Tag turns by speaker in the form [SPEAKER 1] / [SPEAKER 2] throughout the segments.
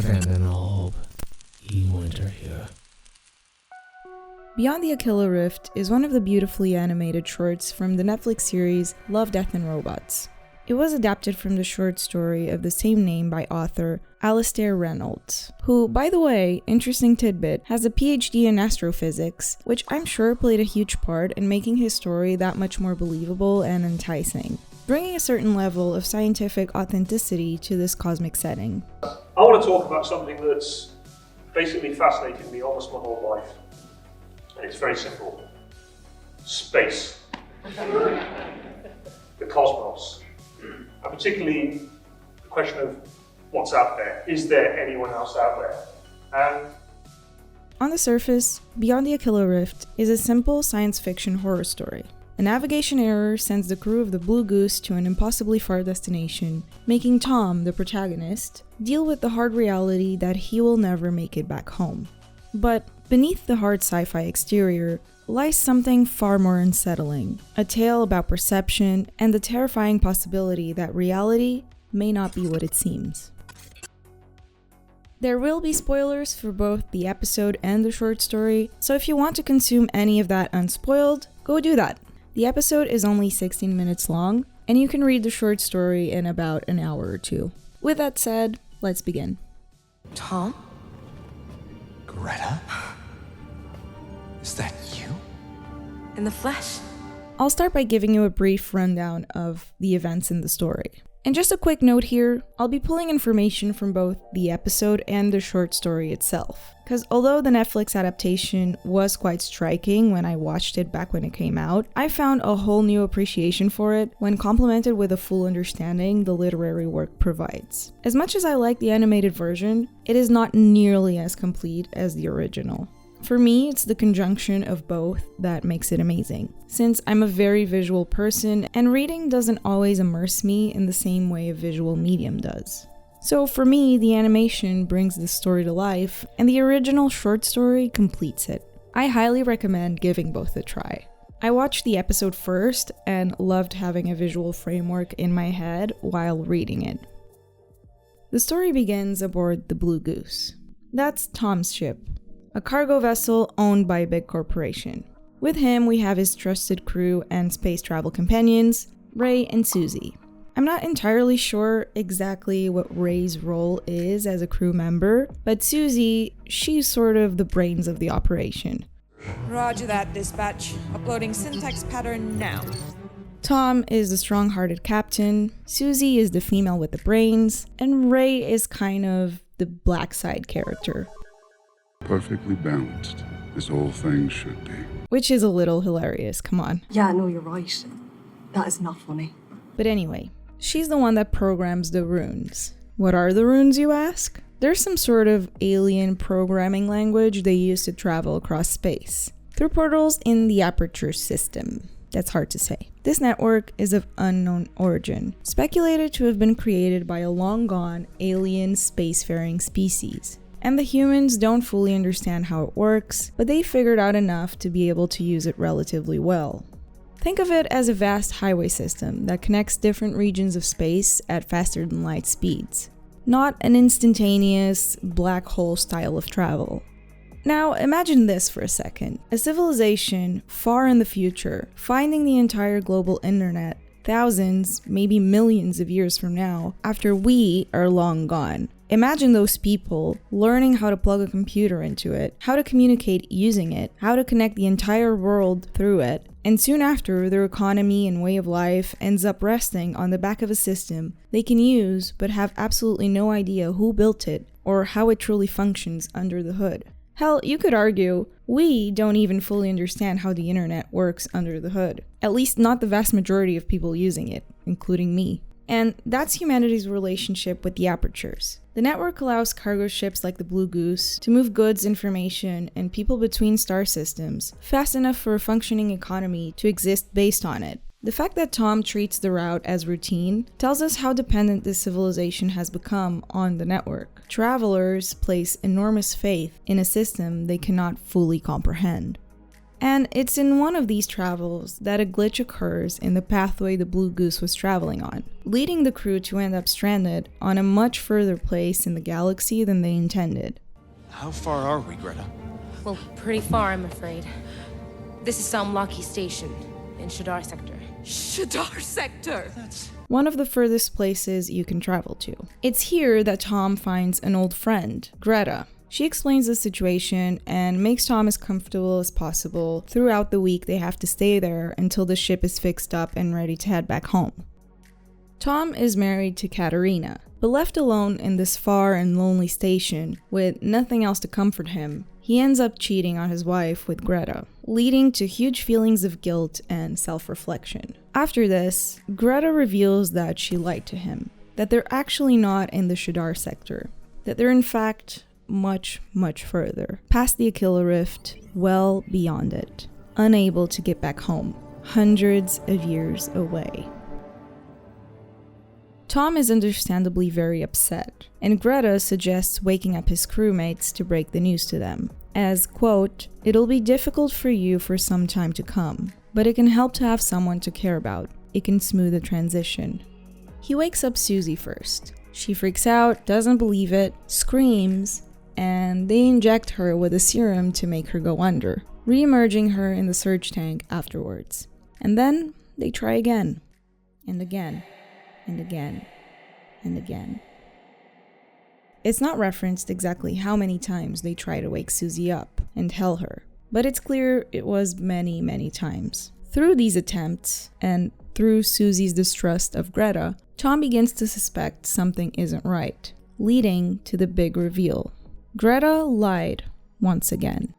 [SPEAKER 1] Heaven and all, ye winter here.
[SPEAKER 2] Beyond the Aquila Rift is one of the beautifully animated shorts from the Netflix series Love, Death and Robots. It was adapted from the short story of the same name by author Alastair Reynolds, who, by the way, interesting tidbit, has a PhD in astrophysics, which I'm sure played a huge part in making his story that much more believable and enticing, bringing a certain level of scientific authenticity to this cosmic setting.
[SPEAKER 3] I want to talk about something that's basically fascinated me almost my whole life. And it's very simple. Space. The cosmos. And particularly the question of what's out there. Is there anyone else out there?
[SPEAKER 2] On the surface, Beyond the Aquila Rift is a simple science fiction horror story. A navigation error sends the crew of the Blue Goose to an impossibly far destination, making Tom, the protagonist, deal with the hard reality that he will never make it back home. But beneath the hard sci-fi exterior lies something far more unsettling, a tale about perception and the terrifying possibility that reality may not be what it seems. There will be spoilers for both the episode and the short story, so if you want to consume any of that unspoiled, go do that. The episode is only 16 minutes long, and you can read the short story in about an hour or two. With that said, let's begin.
[SPEAKER 4] Tom?
[SPEAKER 5] Greta? Is that you?
[SPEAKER 4] In the flesh?
[SPEAKER 2] I'll start by giving you a brief rundown of the events in the story. And just a quick note here, I'll be pulling information from both the episode and the short story itself. Because although the Netflix adaptation was quite striking when I watched it back when it came out, I found a whole new appreciation for it when complemented with a full understanding the literary work provides. As much as I like the animated version, it is not nearly as complete as the original. For me, it's the conjunction of both that makes it amazing, since I'm a very visual person and reading doesn't always immerse me in the same way a visual medium does. So for me, the animation brings the story to life, and the original short story completes it. I highly recommend giving both a try. I watched the episode first and loved having a visual framework in my head while reading it. The story begins aboard the Blue Goose. That's Tom's ship, a cargo vessel owned by a big corporation. With him, we have his trusted crew and space travel companions, Ray and Susie. I'm not entirely sure exactly what Ray's role is as a crew member, but Susie, she's sort of the brains of the operation.
[SPEAKER 6] Roger that, dispatch. Uploading syntax pattern now.
[SPEAKER 2] Tom is the strong-hearted captain, Susie is the female with the brains, and Ray is kind of the black side character.
[SPEAKER 7] Perfectly balanced, as all things should be.
[SPEAKER 2] Which is a little hilarious, come on.
[SPEAKER 8] Yeah, no, you're right. That is not funny.
[SPEAKER 2] But anyway, she's the one that programs the runes. What are the runes, you ask? There's some sort of alien programming language they use to travel across space, through portals in the Aperture system. That's hard to say. This network is of unknown origin, speculated to have been created by a long-gone alien spacefaring species. And the humans don't fully understand how it works, but they figured out enough to be able to use it relatively well. Think of it as a vast highway system that connects different regions of space at faster than light speeds. Not an instantaneous black hole style of travel. Now imagine this for a second. A civilization far in the future, finding the entire global internet thousands, maybe millions of years from now, after we are long gone. Imagine those people learning how to plug a computer into it, how to communicate using it, how to connect the entire world through it, and soon after their economy and way of life ends up resting on the back of a system they can use but have absolutely no idea who built it or how it truly functions under the hood. Hell, you could argue, we don't even fully understand how the internet works under the hood. At least not the vast majority of people using it, including me. And that's humanity's relationship with the apertures. The network allows cargo ships like the Blue Goose to move goods, information, and people between star systems fast enough for a functioning economy to exist based on it. The fact that Tom treats the route as routine tells us how dependent this civilization has become on the network. Travelers place enormous faith in a system they cannot fully comprehend. And it's in one of these travels that a glitch occurs in the pathway the Blue Goose was traveling on, leading the crew to end up stranded on a much further place in the galaxy than they intended.
[SPEAKER 5] How far are we, Greta?
[SPEAKER 4] Well, pretty far, I'm afraid. This is Salmlaki Station in Shadar Sector.
[SPEAKER 6] Shadar Sector!
[SPEAKER 2] One of the furthest places you can travel to. It's here that Tom finds an old friend, Greta. She explains the situation and makes Tom as comfortable as possible. Throughout the week, they have to stay there until the ship is fixed up and ready to head back home. Tom is married to Katerina, but left alone in this far and lonely station with nothing else to comfort him, he ends up cheating on his wife with Greta, leading to huge feelings of guilt and self-reflection. After this, Greta reveals that she lied to him, that they're actually not in the Shadar sector, that they're in fact much, much further, past the Aquila Rift, well beyond it, unable to get back home, hundreds of years away. Tom is understandably very upset, and Greta suggests waking up his crewmates to break the news to them, as, quote, "It'll be difficult for you for some time to come, but it can help to have someone to care about. It can smooth the transition." He wakes up Susie first. She freaks out, doesn't believe it, screams, and they inject her with a serum to make her go under, re-emerging her in the surge tank afterwards. And then they try again, and again, and again, and again. It's not referenced exactly how many times they try to wake Susie up and tell her, but it's clear it was many, many times. Through these attempts, and through Susie's distrust of Greta, Tom begins to suspect something isn't right, leading to the big reveal. Greta lied once again.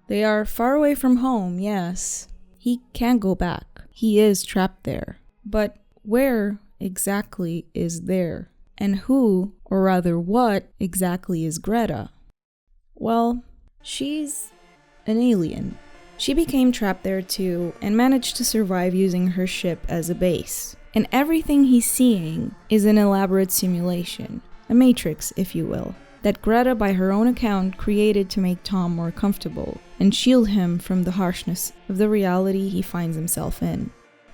[SPEAKER 2] They are far away from home, yes. He can't go back. He is trapped there. But where exactly is there? And who, or rather what, exactly is Greta? Well, she's an alien. She became trapped there too, and managed to survive using her ship as a base. And everything he's seeing is an elaborate simulation, a matrix, if you will, that Greta, by her own account, created to make Tom more comfortable and shield him from the harshness of the reality he finds himself in.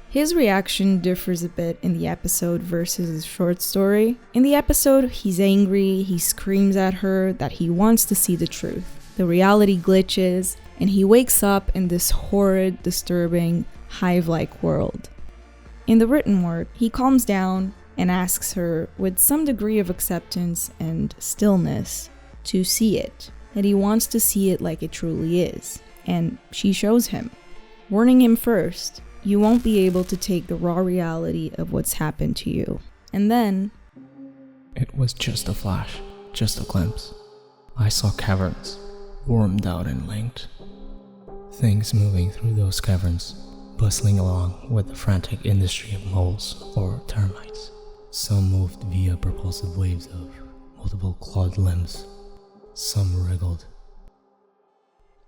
[SPEAKER 2] His reaction differs a bit in the episode versus his short story. In the episode, he's angry, he screams at her that he wants to see the truth. The reality glitches, and he wakes up in this horrid, disturbing, hive-like world. In the written word, he calms down and asks her, with some degree of acceptance and stillness, to see it, that he wants to see it like it truly is. And she shows him, warning him first, you won't be able to take the raw reality of what's happened to you. And then...
[SPEAKER 1] It was just a flash, just a glimpse. I saw caverns, wormed out and linked. Things moving through those caverns, bustling along with the frantic industry of moles or termites. Some moved via propulsive waves of multiple clawed limbs. Some wriggled.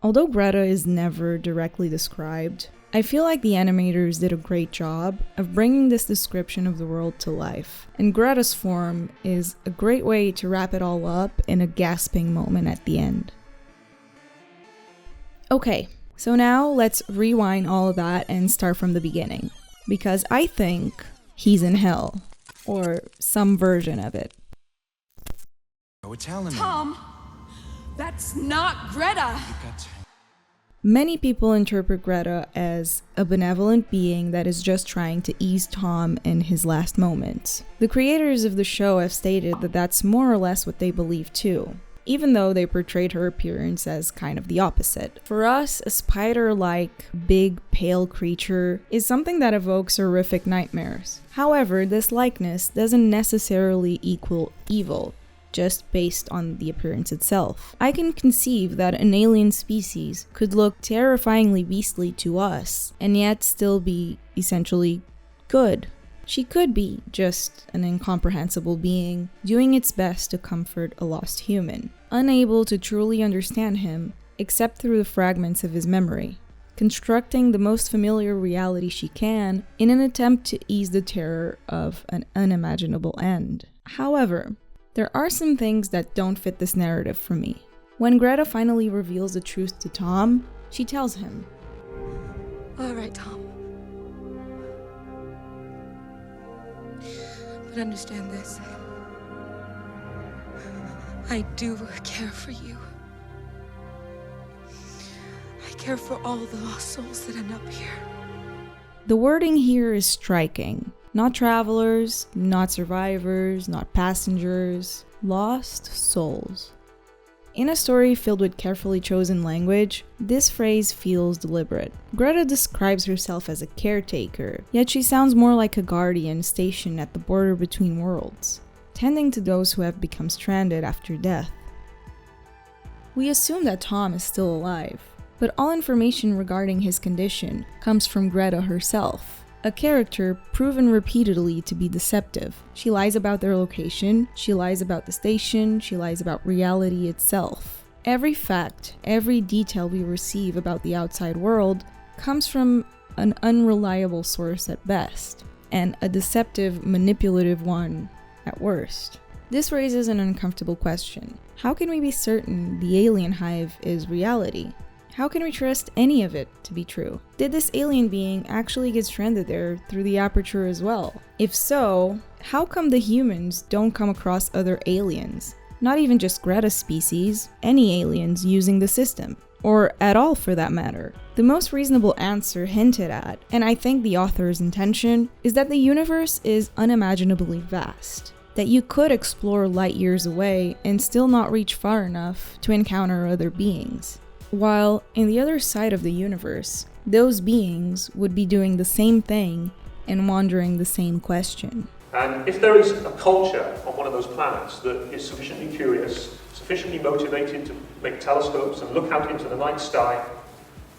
[SPEAKER 2] Although Greta is never directly described, I feel like the animators did a great job of bringing this description of the world to life, and Greta's form is a great way to wrap it all up in a gasping moment at the end. Okay, so now let's rewind all of that and start from the beginning, because I think he's in hell, or some version of it.
[SPEAKER 6] Tom, that's not Greta!
[SPEAKER 2] Many people interpret Greta as a benevolent being that is just trying to ease Tom in his last moments. The creators of the show have stated that that's more or less what they believe too, even though they portrayed her appearance as kind of the opposite. For us, a spider-like, big, pale creature is something that evokes horrific nightmares. However, this likeness doesn't necessarily equal evil, just based on the appearance itself. I can conceive that an alien species could look terrifyingly beastly to us, and yet still be essentially good. She could be just an incomprehensible being, doing its best to comfort a lost human, unable to truly understand him except through the fragments of his memory, constructing the most familiar reality she can in an attempt to ease the terror of an unimaginable end. However, there are some things that don't fit this narrative for me. When Greta finally reveals the truth to Tom, she tells him,
[SPEAKER 4] All right, Tom. But understand this. I do care for you. I care for all the lost souls that end up here.
[SPEAKER 2] The wording here is striking. Not travelers, not survivors, not passengers, lost souls. In a story filled with carefully chosen language, this phrase feels deliberate. Greta describes herself as a caretaker, yet she sounds more like a guardian stationed at the border between worlds, tending to those who have become stranded after death. We assume that Tom is still alive, but all information regarding his condition comes from Greta herself, a character proven repeatedly to be deceptive. She lies about their location, she lies about the station, she lies about reality itself. Every fact, every detail we receive about the outside world comes from an unreliable source at best, and a deceptive, manipulative one at worst. This raises an uncomfortable question. How can we be certain the alien hive is reality? How can we trust any of it to be true? Did this alien being actually get stranded there through the aperture as well? If so, how come the humans don't come across other aliens? Not even just Greta's species, any aliens using the system. Or at all for that matter. The most reasonable answer hinted at, and I think the author's intention, is that the universe is unimaginably vast. That you could explore light years away and still not reach far enough to encounter other beings. While in the other side of the universe, those beings would be doing the same thing and wondering the same question.
[SPEAKER 3] And if there is a culture on one of those planets that is sufficiently curious, sufficiently motivated to make telescopes and look out into the night sky,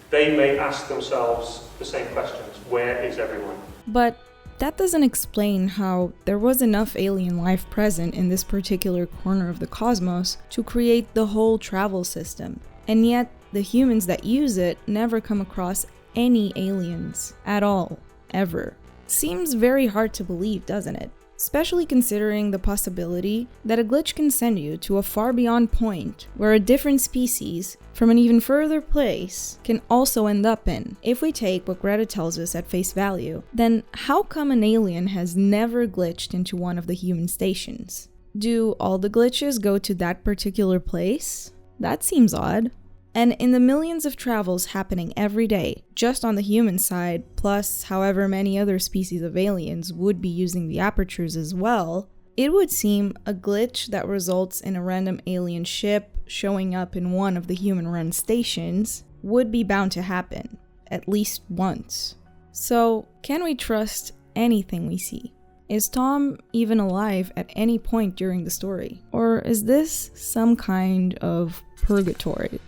[SPEAKER 3] they may ask themselves the same questions. Where is everyone?
[SPEAKER 2] But that doesn't explain how there was enough alien life present in this particular corner of the cosmos to create the whole travel system. And yet, the humans that use it never come across any aliens at all, ever. Seems very hard to believe, doesn't it? Especially considering the possibility that a glitch can send you to a far beyond point where a different species from an even further place can also end up in. If we take what Greta tells us at face value, then how come an alien has never glitched into one of the human stations? Do all the glitches go to that particular place? That seems odd. And in the millions of travels happening every day, just on the human side, plus however many other species of aliens would be using the apertures as well, it would seem a glitch that results in a random alien ship showing up in one of the human-run stations would be bound to happen, at least once. So, can we trust anything we see? Is Tom even alive at any point during the story? Or is this some kind of purgatory?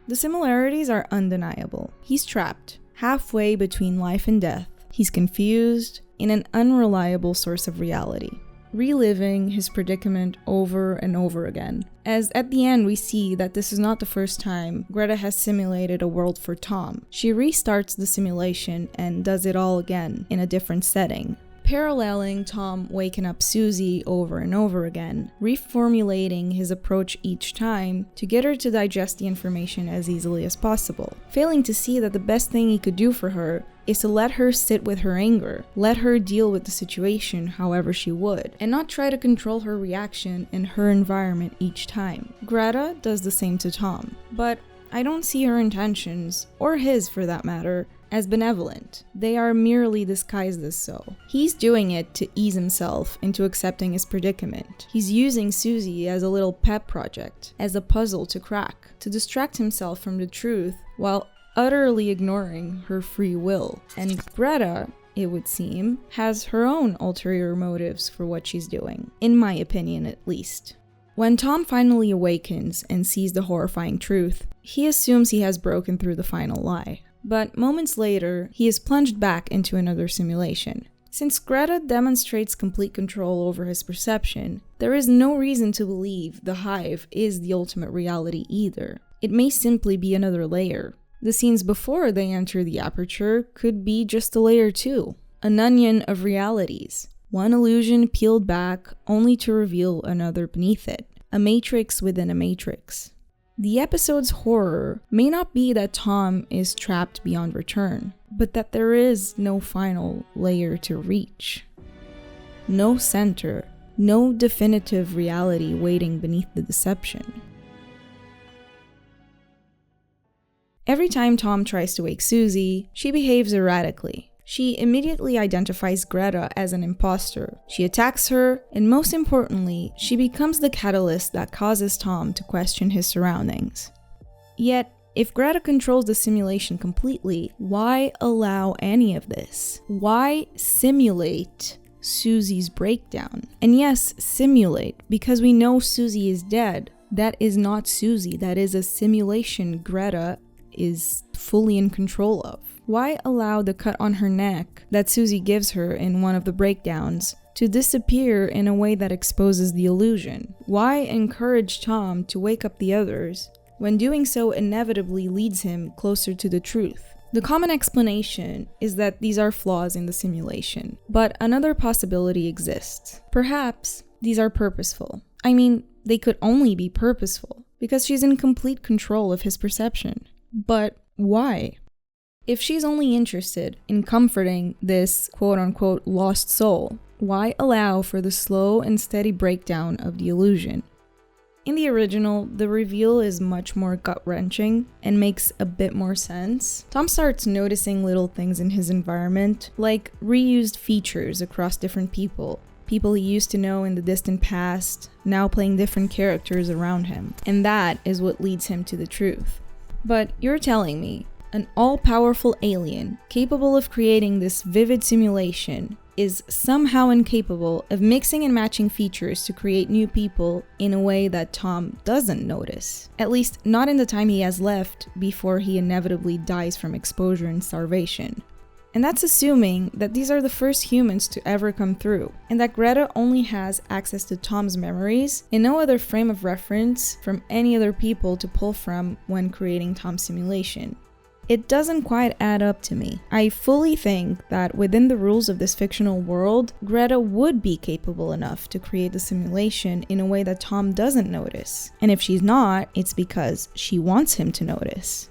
[SPEAKER 2] The similarities are undeniable. He's trapped, halfway between life and death. He's confused, in an unreliable source of reality, reliving his predicament over and over again. As at the end we see that this is not the first time Greta has simulated a world for Tom. She restarts the simulation and does it all again in a different setting, paralleling Tom waking up Susie over and over again, reformulating his approach each time to get her to digest the information as easily as possible, failing to see that the best thing he could do for her is to let her sit with her anger, let her deal with the situation however she would, and not try to control her reaction in her environment each time. Greta does the same to Tom, but I don't see her intentions, or his for that matter, as benevolent. They are merely disguised as so. He's doing it to ease himself into accepting his predicament. He's using Susie as a little pet project, as a puzzle to crack, to distract himself from the truth while utterly ignoring her free will. And Greta, it would seem, has her own ulterior motives for what she's doing, in my opinion at least. When Tom finally awakens and sees the horrifying truth, he assumes he has broken through the final lie. But moments later, he is plunged back into another simulation. Since Greta demonstrates complete control over his perception, there is no reason to believe the hive is the ultimate reality either. It may simply be another layer. The scenes before they enter the aperture could be just a layer too. An onion of realities. One illusion peeled back only to reveal another beneath it. A matrix within a matrix. The episode's horror may not be that Tom is trapped beyond return, but that there is no final layer to reach. No center, no definitive reality waiting beneath the deception. Every time Tom tries to wake Susie, she behaves erratically. She immediately identifies Greta as an imposter. She attacks her, and most importantly, she becomes the catalyst that causes Tom to question his surroundings. Yet, if Greta controls the simulation completely, why allow any of this? Why simulate Susie's breakdown? And yes, simulate, because we know Susie is dead. That is not Susie, that is a simulation Greta is fully in control of. Why allow the cut on her neck that Susie gives her in one of the breakdowns to disappear in a way that exposes the illusion? Why encourage Tom to wake up the others when doing so inevitably leads him closer to the truth? The common explanation is that these are flaws in the simulation, but another possibility exists. Perhaps these are purposeful. I mean, they could only be purposeful because she's in complete control of his perception. But why? If she's only interested in comforting this quote-unquote lost soul, why allow for the slow and steady breakdown of the illusion? In the original, the reveal is much more gut-wrenching and makes a bit more sense. Tom starts noticing little things in his environment, like reused features across different people he used to know in the distant past, now playing different characters around him. And that is what leads him to the truth. But you're telling me an all-powerful alien capable of creating this vivid simulation is somehow incapable of mixing and matching features to create new people in a way that Tom doesn't notice. At least not in the time he has left before he inevitably dies from exposure and starvation. And that's assuming that these are the first humans to ever come through, and that Greta only has access to Tom's memories and no other frame of reference from any other people to pull from when creating Tom's simulation. It doesn't quite add up to me. I fully think that within the rules of this fictional world, Greta would be capable enough to create the simulation in a way that Tom doesn't notice. And if she's not, it's because she wants him to notice.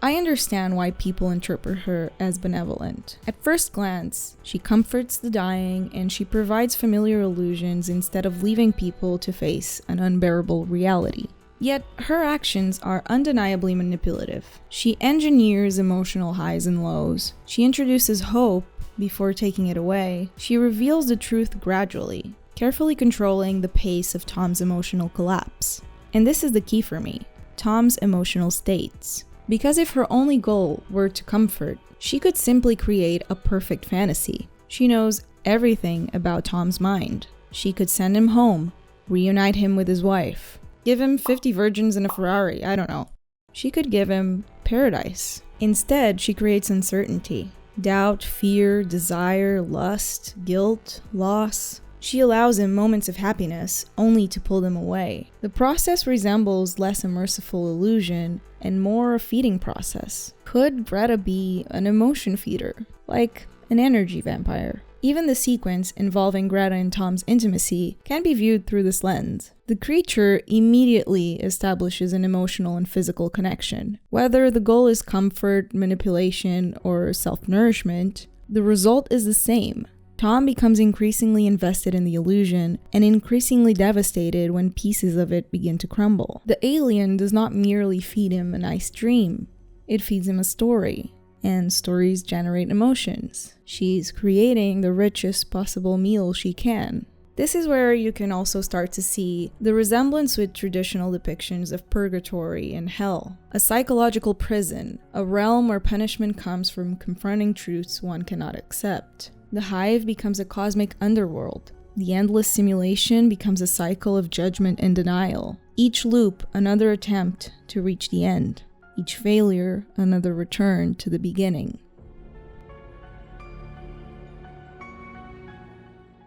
[SPEAKER 2] I understand why people interpret her as benevolent. At first glance, she comforts the dying and she provides familiar illusions instead of leaving people to face an unbearable reality. Yet, her actions are undeniably manipulative. She engineers emotional highs and lows. She introduces hope before taking it away. She reveals the truth gradually, carefully controlling the pace of Tom's emotional collapse. And this is the key for me: Tom's emotional states. Because if her only goal were to comfort, she could simply create a perfect fantasy. She knows everything about Tom's mind. She could send him home, reunite him with his wife, give him 50 virgins and a Ferrari, I don't know. She could give him paradise. Instead, she creates uncertainty, doubt, fear, desire, lust, guilt, loss. She allows him moments of happiness only to pull them away. The process resembles less a merciful illusion and more a feeding process. Could Greta be an emotion feeder, like an energy vampire? Even the sequence involving Greta and Tom's intimacy can be viewed through this lens. The creature immediately establishes an emotional and physical connection. Whether the goal is comfort, manipulation, or self-nourishment, the result is the same. Tom becomes increasingly invested in the illusion and increasingly devastated when pieces of it begin to crumble. The alien does not merely feed him a nice dream, it feeds him a story, and stories generate emotions. She's creating the richest possible meal she can. This is where you can also start to see the resemblance with traditional depictions of purgatory and hell, a psychological prison, a realm where punishment comes from confronting truths one cannot accept. The hive becomes a cosmic underworld. The endless simulation becomes a cycle of judgment and denial. Each loop, another attempt to reach the end. Each failure, another return to the beginning.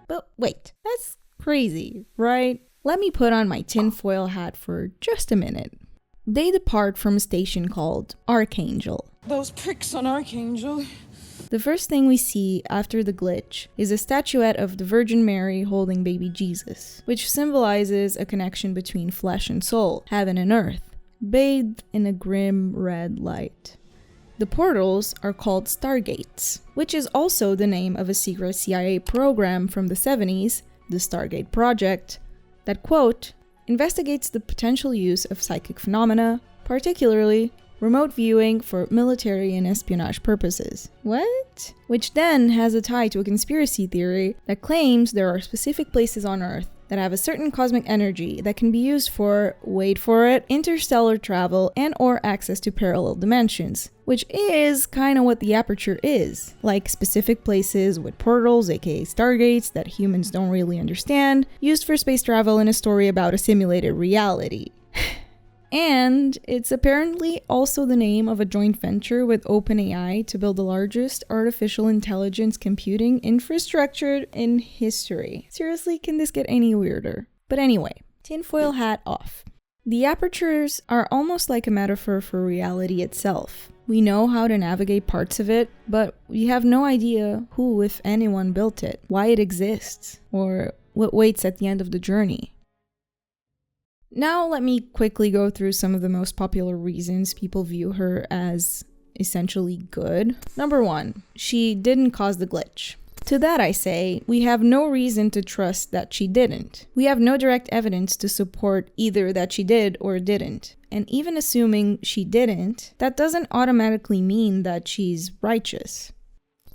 [SPEAKER 2] But wait, that's crazy, right? Let me put on my tinfoil hat for just a minute. They depart from a station called Archangel.
[SPEAKER 6] Those pricks on Archangel.
[SPEAKER 2] The first thing we see after the glitch is a statuette of the Virgin Mary holding baby Jesus, which symbolizes a connection between flesh and soul, heaven and earth. bathed in a grim red light. The portals are called Stargates, which is also the name of a secret CIA program from the 70s, the Stargate Project, that, quote, investigates the potential use of psychic phenomena, particularly remote viewing for military and espionage purposes. What? Which then has a tie to a conspiracy theory that claims there are specific places on Earth that have a certain cosmic energy that can be used for, wait for it, interstellar travel and or access to parallel dimensions, which is kind of what the aperture is, like specific places with portals, aka stargates, that humans don't really understand, used for space travel in a story about a simulated reality. And it's apparently also the name of a joint venture with OpenAI to build the largest artificial intelligence computing infrastructure in history. Seriously, can this get any weirder? But anyway, tinfoil hat off. The apertures are almost like a metaphor for reality itself. We know how to navigate parts of it, but we have no idea who, if anyone, built it, why it exists, or what waits at the end of the journey. Now let me quickly go through some of the most popular reasons people view her as essentially good. Number 1, she didn't cause the glitch. To that I say, we have no reason to trust that she didn't. We have no direct evidence to support either that she did or didn't. And even assuming she didn't, that doesn't automatically mean that she's righteous.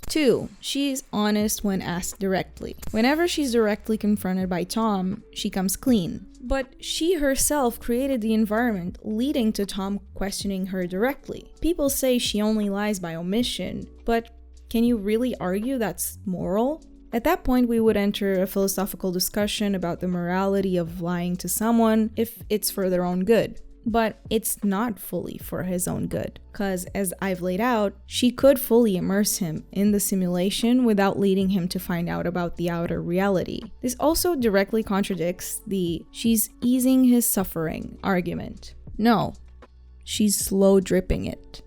[SPEAKER 2] 2, she's honest when asked directly. Whenever she's directly confronted by Tom, she comes clean. But she herself created the environment leading to Tom questioning her directly. People say she only lies by omission, but can you really argue that's moral? At that point, we would enter a philosophical discussion about the morality of lying to someone if it's for their own good. But it's not fully for his own good, because as I've laid out, she could fully immerse him in the simulation without leading him to find out about the outer reality. This also directly contradicts the "she's easing his suffering" argument. No, she's slow dripping it.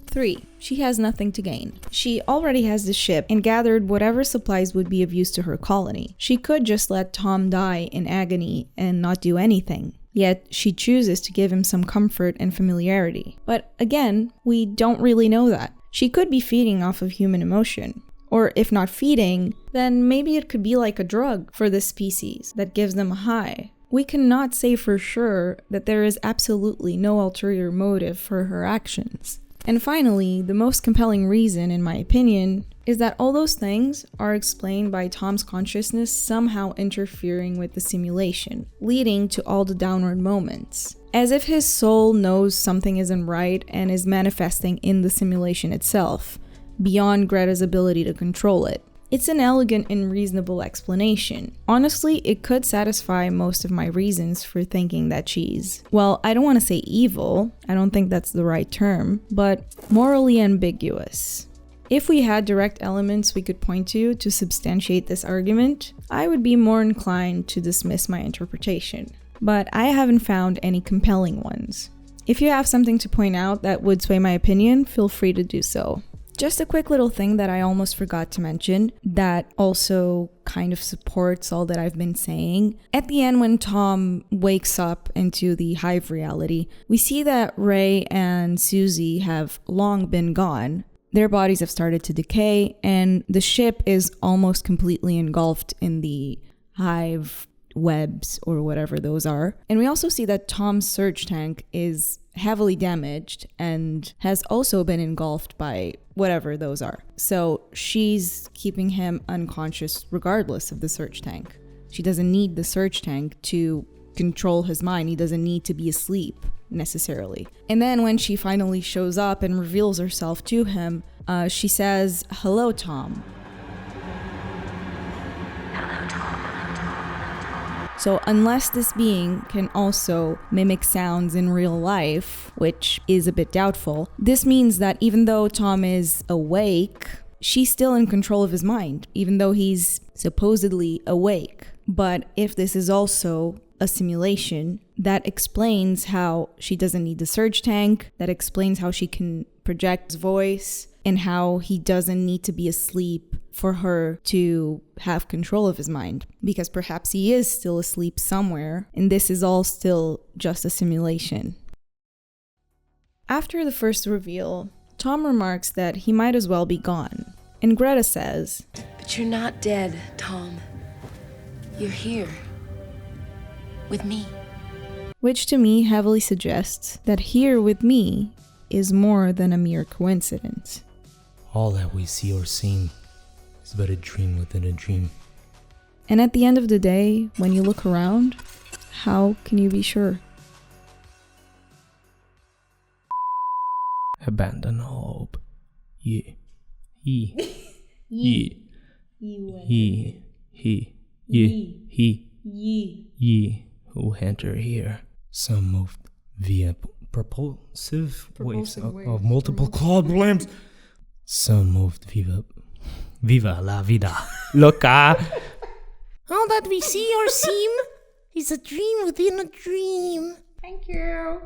[SPEAKER 2] 3, she has nothing to gain. She already has the ship and gathered whatever supplies would be of use to her colony. She could just let Tom die in agony and not do anything. Yet she chooses to give him some comfort and familiarity. But again, we don't really know that. She could be feeding off of human emotion. Or if not feeding, then maybe it could be like a drug for this species that gives them a high. We cannot say for sure that there is absolutely no ulterior motive for her actions. And finally, the most compelling reason, in my opinion, is that all those things are explained by Tom's consciousness somehow interfering with the simulation, leading to all the downward moments. As if his soul knows something isn't right and is manifesting in the simulation itself, beyond Greta's ability to control it. It's an elegant and reasonable explanation. Honestly, it could satisfy most of my reasons for thinking that she's, well, I don't want to say evil, I don't think that's the right term, but morally ambiguous. If we had direct elements we could point to substantiate this argument, I would be more inclined to dismiss my interpretation. But I haven't found any compelling ones. If you have something to point out that would sway my opinion, feel free to do so. Just a quick little thing that I almost forgot to mention that also kind of supports all that I've been saying. At the end, when Tom wakes up into the hive reality, we see that Ray and Susie have long been gone. Their bodies have started to decay, and the ship is almost completely engulfed in the hive webs or whatever those are. And we also see that Tom's surge tank is heavily damaged and has also been engulfed by whatever those are. So she's keeping him unconscious regardless of the surge tank. She doesn't need the surge tank to control his mind. He doesn't need to be asleep necessarily. And then when she finally shows up and reveals herself to him, she says, "Hello, Tom." So unless this being can also mimic sounds in real life, which is a bit doubtful, this means that even though Tom is awake, she's still in control of his mind, even though he's supposedly awake. But if this is also a simulation, that explains how she doesn't need the surge tank, that explains how she can project his voice, and how he doesn't need to be asleep for her to have control of his mind, because perhaps he is still asleep somewhere, and this is all still just a simulation. After the first reveal, Tom remarks that he might as well be gone, and Greta says,
[SPEAKER 4] But you're not dead, Tom. You're here. With me.
[SPEAKER 2] which to me heavily suggests that here with me is more than a mere coincidence.
[SPEAKER 1] All that we see or seem is but a dream within a dream.
[SPEAKER 2] And at the end of the day, when you look around, how can you be sure?
[SPEAKER 1] Abandon hope. He who enter here. Some moved via propulsive waves of multiple cloud blimps. Some moved viva la vida loca.
[SPEAKER 9] All that we see or seem is a dream within a dream.
[SPEAKER 6] Thank you.